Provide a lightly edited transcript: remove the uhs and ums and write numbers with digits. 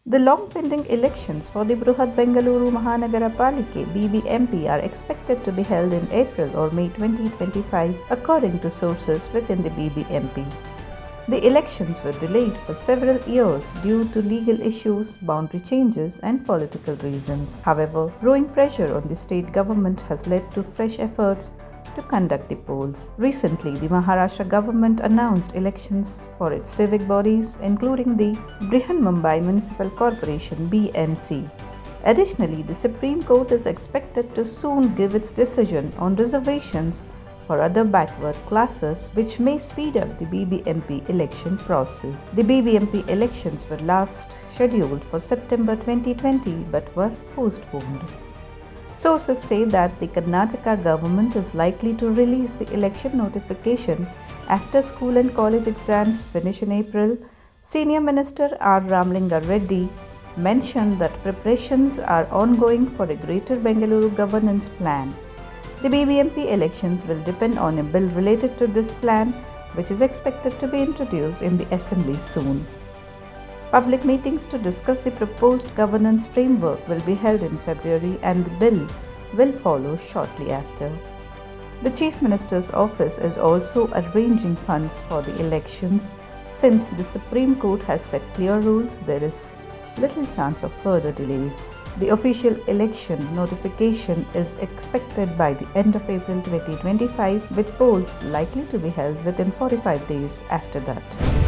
The long-pending elections for the Bruhat Bengaluru Mahanagara Palike (BBMP) are expected to be held in April or May 2025, according to sources within the BBMP. The elections were delayed for several years due to legal issues, boundary changes, and political reasons. However, growing pressure on the state government has led to fresh efforts to conduct the polls. Recently, the Maharashtra government announced elections for its civic bodies, including the Brihanmumbai Municipal Corporation (BBMC). Additionally, the Supreme Court is expected to soon give its decision on reservations for other backward classes, which may speed up the BBMP election process. The BBMP elections were last scheduled for September 2020 but were postponed. Sources say that the Karnataka government is likely to release the election notification after school and college exams finish in April. Senior Minister R. Ramlinga Reddy mentioned that preparations are ongoing for a greater Bengaluru governance plan. The BBMP elections will depend on a bill related to this plan, which is expected to be introduced in the Assembly soon. Public meetings to discuss the proposed governance framework will be held in February, and the bill will follow shortly after. The Chief Minister's office is also arranging funds for the elections. Since the Supreme Court has set clear rules, there is little chance of further delays. The official election notification is expected by the end of April 2025, with polls likely to be held within 45 days after that.